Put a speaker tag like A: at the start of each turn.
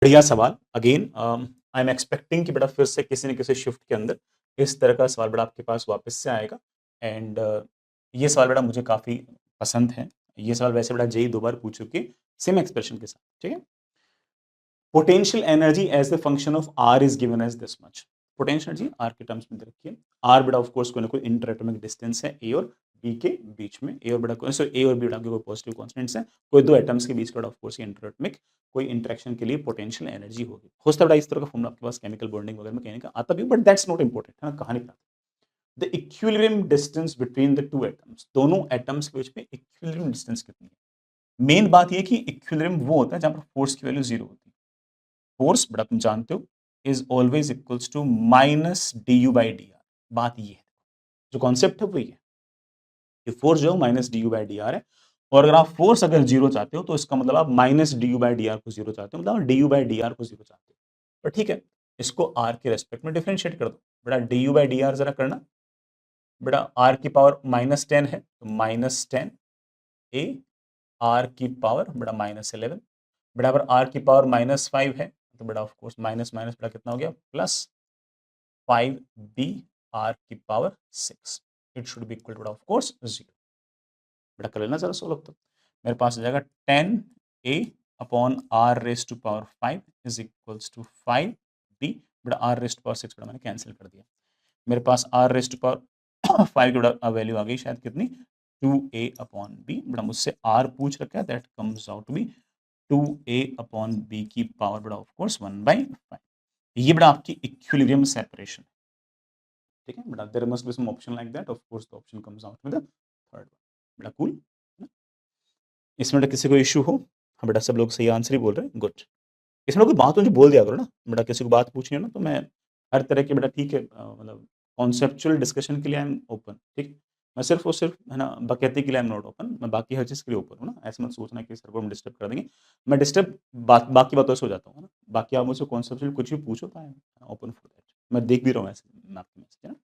A: बढ़िया सवाल। Again I am expecting कि बेटा फिर से किसी न किसी शिफ्ट के अंदर इस तरह का सवाल बेटा आपके पास वापस से आएगा एंड ये सवाल बेटा मुझे काफ़ी पसंद है। ये सवाल वैसे बेटा जेईई 2 बार पूछ चुकी है, सेम एक्सप्रेशन के साथ, ठीक है? Potential energy as the function of R is given as this much. Potential energy R के टर्म्स में दे रखी है। आर बेटा ऑफ कोर्स कोई ना कोई इंटरएटॉमिक डिस्टेंस है ए और बी के बीच में। ए और बेटा सॉरी ए और बी बेटा के कोई पॉजिटिव कांस्टेंट्स हैं, कोई दो एटम्स के बीच का बेटा ऑफ कोर्स ये इंटरएटॉमिक कोई इंटरेक्शन के लिए पोटेंशियल एनर्जी होगी। हो सकता है बेटा इस तरह का फॉर्मूला आपके पास केमिकल बॉन्डिंग वगैरह में कहने का आता भी हो, बट दैट्स नॉट इंपॉर्टेंट, है ना? कहानी क्या the equilibrium distance between the two atoms, दोनों एटम्स के बीच में इक्विलिब्रियम डिस्टेंस कितनी है? मेन बात ये कि इक्विलिब्रियम वो होता है जहां पर फोर्स की वैल्यू जीरो होती है। फोर्स बड़ा तुम जानते हो is always equals to minus D U by D R. बात ये है, जो कॉन्सेप्ट है वही है कि फोर्स जो minus D U by D are है, और अगर आप फोर्स अगर जीरो चाहते हो तो इसका मतलब आप minus D U by D are को जीरो चाहते हो, मतलब D U by D are को जीरो चाहते हो। पर ठीक है, इसको आर के रेस्पेक्ट में डिफरेंशिएट कर दो। बेटा D U by D are जरा करना, बेटा आर की पावर -10 है तो -10 ए आर की पावर बेटा -11। बेटा अगर आर की पावर -5 है तो बेटा ऑफ कोर्स माइनस माइनस बेटा कितना हो गया +5 बी आर की power 6। It should be equal two of course 0। बेटा कर लेना जरा सोल्व। तो मेरे पास आ जाएगा 10 A upon R raise to power 5 is equals to 5 B. बेटा आर रेस टू पावर 6 बेटा मैंने कैंसिल कर दिया। मेरे पास आर रेस टू पावर 5 की वैल्यू आ गई शायद कितनी 2a अपॉन बी। बेटा मुझसे आर पूछ रखा है, that comes out to be 2a upon B की पावर बेटा ऑफ कोर्स 1/5। ये बेटा आपकी इक्विलिब्रियम सेपरेशन, ठीक है बेटा? There must be some option like that, of course the option comes out with the third one. बेटा कूल। इसमें बेटा किसी को इश्यू हो? हाँ बेटा सब लोग सही आंसर ही बोल रहे हैं, गुड। इसमें कोई बात हो मुझे बोल दिया करो ना बेटा, किसी को बात पूछनी हो ना तो मैं हर तरह की बेटा ठीक है, मतलब कॉन्सेप्चुअल डिस्कशन के लिए आई एम ओपन, ठीक। मैं सिर्फ और सिर्फ है ना बकैती के लिए आई एम नॉट ओपन, मैं बाकी हर चीज़ के लिए ओपन हूँ ना। ऐसे मत सोचना कि सर को हम डिस्टर्ब कर देंगे। मैं डिस्टर्ब बाकी बातों से हो जाता हूँ, है ना। बाकी आप मुझसे कॉन्सेप्चुअल कुछ भी पूछो तो I am open for that. मैं देख भी रहा हूँ ऐसे मैं आपके मैसेज, है ना।